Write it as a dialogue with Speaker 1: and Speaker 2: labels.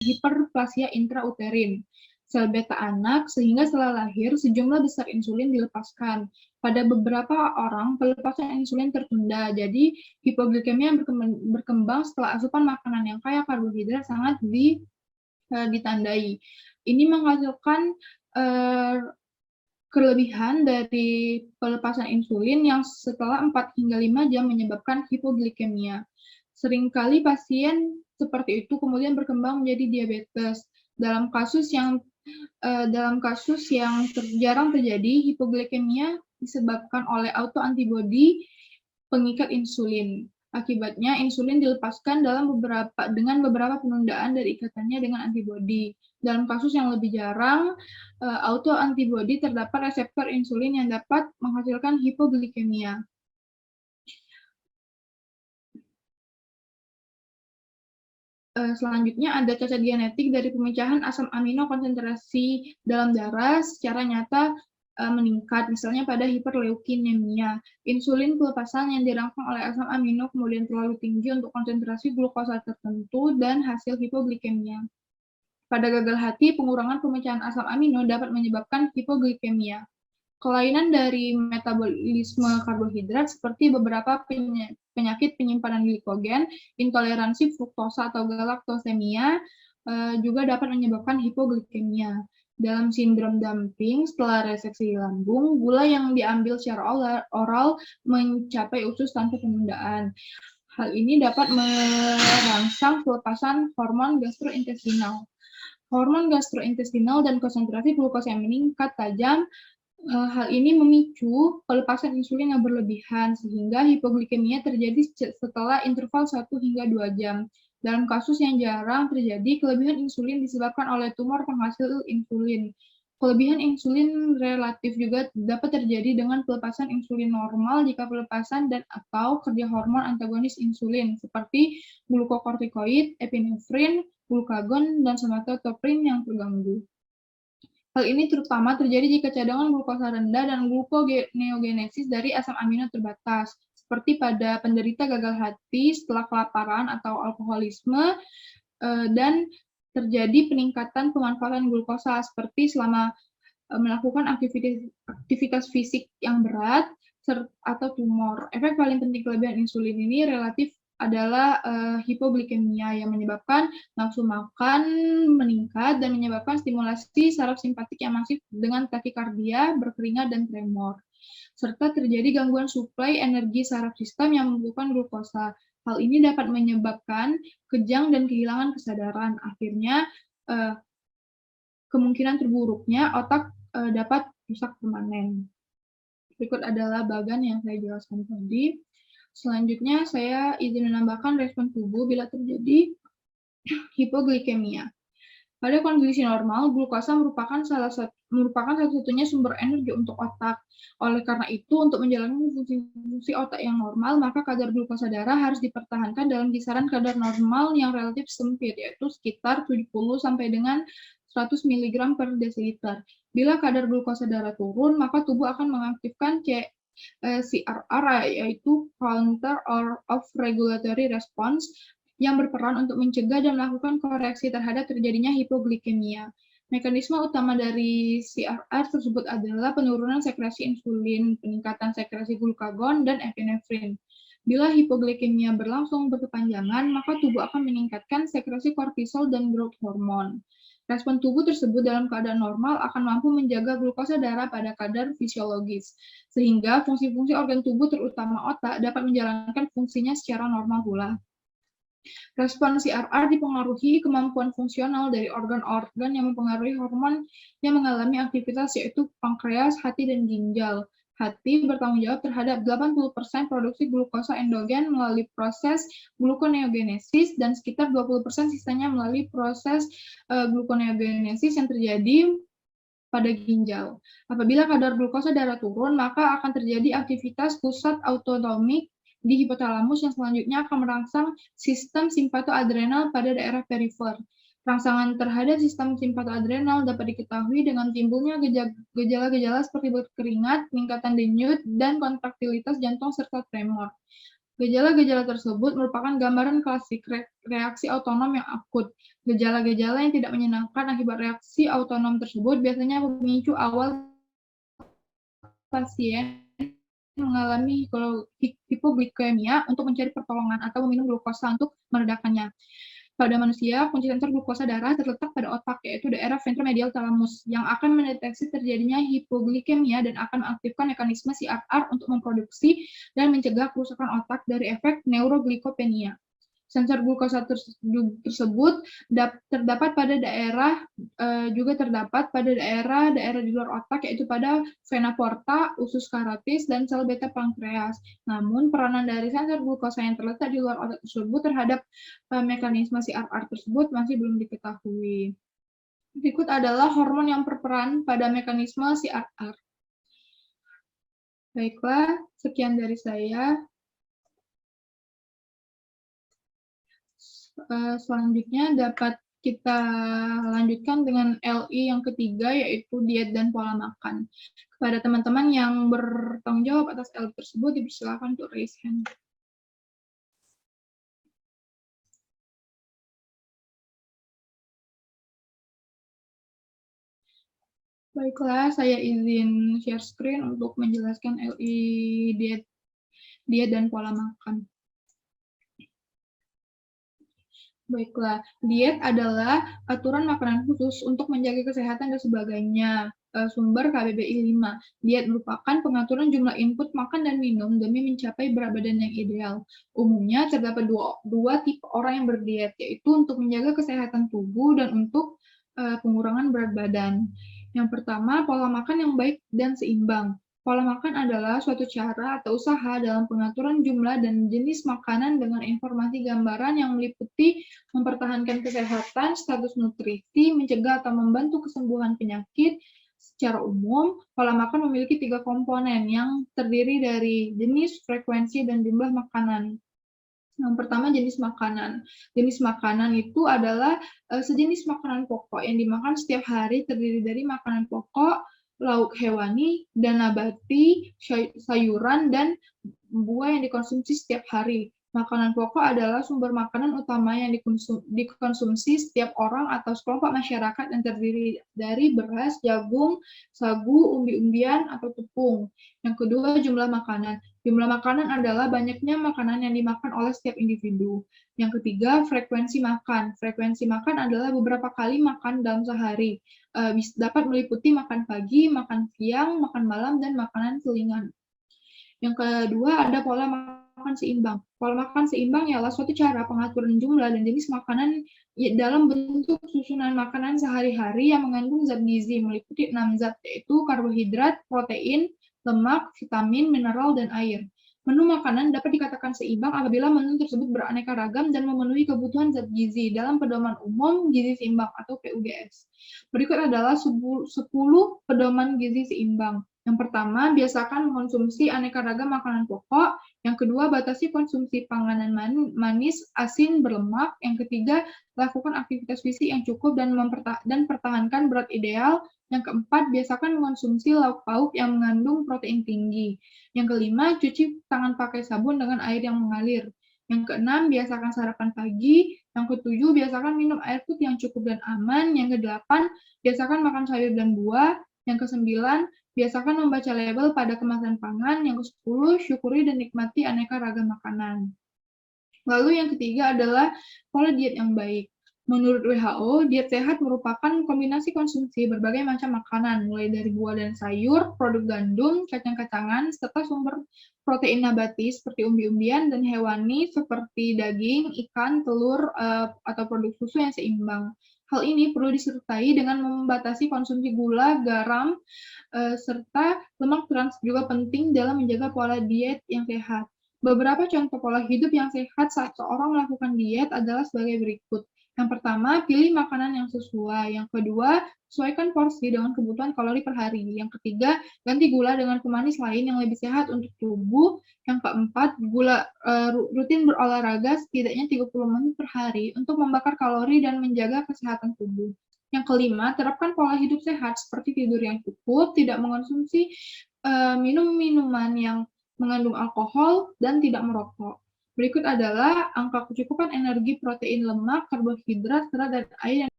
Speaker 1: hiperplasia intrauterin sel beta anak, sehingga setelah lahir sejumlah besar insulin dilepaskan. Pada beberapa orang, pelepasan insulin tertunda, jadi hipoglikemia berkembang setelah asupan makanan yang kaya karbohidrat sangat ditandai. Ini menghasilkan kelebihan dari pelepasan insulin yang setelah 4 hingga 5 jam menyebabkan hipoglikemia. Seringkali pasien seperti itu kemudian berkembang menjadi diabetes. Dalam kasus yang jarang terjadi, hipoglikemia disebabkan oleh autoantibodi pengikat insulin. Akibatnya, insulin dilepaskan dengan beberapa penundaan dari ikatannya dengan antibodi. Dalam kasus yang lebih jarang, autoantibodi terdapat reseptor insulin yang dapat menghasilkan hipoglikemia. Selanjutnya ada cacat genetik dari pemecahan asam amino konsentrasi dalam darah secara nyata meningkat, misalnya pada hiperleukinemia. Insulin pelepasan yang dirangsang oleh asam amino kemudian terlalu tinggi untuk konsentrasi glukosa tertentu dan hasil hipoglikemia. Pada gagal hati, pengurangan pemecahan asam amino dapat menyebabkan hipoglikemia. Kelainan dari metabolisme karbohidrat seperti beberapa penyakit penyimpanan glikogen, intoleransi fruktosa atau galaktosemia juga dapat menyebabkan hipoglikemia. Dalam sindrom dumping setelah reseksi lambung, gula yang diambil secara oral mencapai usus tanpa penundaan. Hal ini dapat merangsang pelepasan hormon gastrointestinal. Hormon gastrointestinal dan konsentrasi glukosa yang meningkat tajam. Hal ini memicu pelepasan insulin yang berlebihan, sehingga hipoglikemia terjadi setelah interval 1 hingga 2 jam. Dalam kasus yang jarang terjadi, kelebihan insulin disebabkan oleh tumor penghasil insulin. Kelebihan insulin relatif juga dapat terjadi dengan pelepasan insulin normal jika pelepasan dan atau kerja hormon antagonis insulin, seperti glukokortikoid, epinefrin, glukagon, dan somatotropin yang terganggu. Hal ini terutama terjadi jika cadangan glukosa rendah dan gluconeogenesis dari asam amino terbatas, seperti pada penderita gagal hati setelah kelaparan atau alkoholisme, dan terjadi peningkatan pemanfaatan glukosa seperti selama melakukan aktivitas fisik yang berat atau tumor. Efek paling penting kelebihan insulin ini relatif adalah hipoglikemia yang menyebabkan nafsu makan meningkat dan menyebabkan stimulasi saraf simpatik yang masif dengan takikardia, berkeringat, dan tremor. Serta terjadi gangguan suplai energi saraf sistem yang membutuhkan glukosa. Hal ini dapat menyebabkan kejang dan kehilangan kesadaran. Akhirnya, kemungkinan terburuknya otak dapat rusak permanen. Berikut adalah bagan yang saya jelaskan tadi. Selanjutnya, saya izin menambahkan respon tubuh bila terjadi hipoglikemia. Pada kondisi normal, glukosa merupakan satu-satunya sumber energi untuk otak. Oleh karena itu, untuk menjalankan fungsi otak yang normal, maka kadar glukosa darah harus dipertahankan dalam kisaran kadar normal yang relatif sempit, yaitu sekitar 70 sampai dengan 100 mg per desiliter. Bila kadar glukosa darah turun, maka tubuh akan mengaktifkan CRR, yaitu Counter of Regulatory Response, yang berperan untuk mencegah dan melakukan koreksi terhadap terjadinya hipoglikemia. Mekanisme utama dari CRR tersebut adalah penurunan sekresi insulin, peningkatan sekresi glukagon, dan epinefrin. Bila hipoglikemia berlangsung berkepanjangan, maka tubuh akan meningkatkan sekresi kortisol dan growth hormone. Respon tubuh tersebut dalam keadaan normal akan mampu menjaga glukosa darah pada kadar fisiologis, sehingga fungsi-fungsi organ tubuh terutama otak dapat menjalankan fungsinya secara normal pula. Respon CRR dipengaruhi kemampuan fungsional dari organ-organ yang mempengaruhi hormon yang mengalami aktivitas, yaitu pankreas, hati, dan ginjal. Hati bertanggung jawab terhadap 80% produksi glukosa endogen melalui proses gluconeogenesis dan sekitar 20% sisanya melalui proses gluconeogenesis yang terjadi pada ginjal. Apabila kadar glukosa darah turun, maka akan terjadi aktivitas pusat autonomik di hipotalamus yang selanjutnya akan merangsang sistem simpatoadrenal pada daerah perifer. Rangsangan terhadap sistem simpatoadrenal dapat diketahui dengan timbulnya gejala-gejala seperti berkeringat, peningkatan denyut, dan kontraktilitas jantung serta tremor. Gejala-gejala tersebut merupakan gambaran klasik reaksi otonom yang akut. Gejala-gejala yang tidak menyenangkan akibat reaksi otonom tersebut biasanya memicu awal pasien mengalami hipoglikemia untuk mencari pertolongan atau meminum glukosa untuk meredakannya. Pada manusia, kunci sensor glukosa darah terletak pada otak, yaitu daerah ventromedial thalamus, yang akan mendeteksi terjadinya hipoglikemia dan akan mengaktifkan mekanisme CRR untuk memproduksi dan mencegah kerusakan otak dari efek neuroglikopenia. Sensor glukosa tersebut terdapat pada daerah juga terdapat pada daerah-daerah di luar otak, yaitu pada vena porta, usus karotis, dan sel beta pankreas. Namun, peranan dari sensor glukosa yang terletak di luar otak tersebut terhadap mekanisme CRR tersebut masih belum diketahui. Berikut adalah hormon yang berperan pada mekanisme CRR. Baiklah, sekian dari saya. Selanjutnya dapat kita lanjutkan dengan LI yang ketiga, yaitu diet dan pola makan. Kepada teman-teman yang bertanggung jawab atas LI tersebut, dipersilakan untuk raise hand. Baiklah, saya izin share screen untuk menjelaskan LI diet dan pola makan. Baiklah, diet adalah aturan makanan khusus untuk menjaga kesehatan dan sebagainya. Sumber KBBI 5. Diet merupakan pengaturan jumlah input makan dan minum demi mencapai berat badan yang ideal. Umumnya terdapat dua tipe orang yang berdiet, yaitu untuk menjaga kesehatan tubuh dan untuk pengurangan berat badan. Yang pertama, pola makan yang baik dan seimbang. Pola makan adalah suatu cara atau usaha dalam pengaturan jumlah dan jenis makanan dengan informasi gambaran yang meliputi mempertahankan kesehatan, status nutrisi, mencegah atau membantu kesembuhan penyakit. Secara umum, pola makan memiliki 3 komponen yang terdiri dari jenis, frekuensi, dan jumlah makanan. Yang pertama, jenis makanan. Jenis makanan itu adalah sejenis makanan pokok yang dimakan setiap hari, terdiri dari makanan pokok, lauk hewani, dan nabati, sayuran, dan buah yang dikonsumsi setiap hari. Makanan pokok adalah sumber makanan utama yang dikonsumsi setiap orang atau sekelompok masyarakat yang terdiri dari beras, jagung, sagu, umbi-umbian, atau tepung. Yang kedua, jumlah makanan. Jumlah makanan adalah banyaknya makanan yang dimakan oleh setiap individu. Yang ketiga, frekuensi makan. Frekuensi makan adalah beberapa kali makan dalam sehari. Dapat meliputi makan pagi, makan siang, makan malam, dan makanan selingan. Yang kedua, ada pola makan seimbang. Pola makan seimbang ialah suatu cara pengaturan jumlah dan jenis makanan dalam bentuk susunan makanan sehari-hari yang mengandung zat gizi, meliputi 6 zat, yaitu karbohidrat, protein, lemak, vitamin, mineral, dan air. Menu makanan dapat dikatakan seimbang apabila menu tersebut beraneka ragam dan memenuhi kebutuhan zat gizi dalam pedoman umum gizi seimbang atau PUGS. Berikut adalah 10 pedoman gizi seimbang. Yang pertama, biasakan mengkonsumsi aneka ragam makanan pokok. Yang kedua, batasi konsumsi panganan manis, asin, berlemak. Yang ketiga, lakukan aktivitas fisik yang cukup dan pertahankan berat ideal. Yang keempat, biasakan mengkonsumsi lauk pauk yang mengandung protein tinggi. Yang kelima, cuci tangan pakai sabun dengan air yang mengalir. Yang keenam, biasakan sarapan pagi. Yang ketujuh, biasakan minum air putih yang cukup dan aman. Yang kedelapan, biasakan makan sayur dan buah. Yang kesembilan, biasakan membaca label pada kemasan pangan. Yang ke-10, syukuri dan nikmati aneka ragam makanan. Lalu yang ketiga adalah pola diet yang baik. Menurut WHO, diet sehat merupakan kombinasi konsumsi berbagai macam makanan, mulai dari buah dan sayur, produk gandum, kacang-kacangan, serta sumber protein nabati seperti umbi-umbian dan hewani seperti daging, ikan, telur, atau produk susu yang seimbang. Hal ini perlu disertai dengan membatasi konsumsi gula, garam, serta lemak trans juga penting dalam menjaga pola diet yang sehat. Beberapa contoh pola hidup yang sehat saat seorang melakukan diet adalah sebagai berikut. Yang pertama, pilih makanan yang sesuai. Yang kedua, sesuaikan porsi dengan kebutuhan kalori per hari. Yang ketiga, ganti gula dengan pemanis lain yang lebih sehat untuk tubuh. Yang keempat, rutin berolahraga setidaknya 30 menit per hari untuk membakar kalori dan menjaga kesehatan tubuh. Yang kelima, terapkan pola hidup sehat seperti tidur yang cukup, tidak mengonsumsi minum-minuman yang mengandung alkohol, dan tidak merokok. Berikut adalah angka kecukupan energi protein, lemak, karbohidrat, serat, dan air yang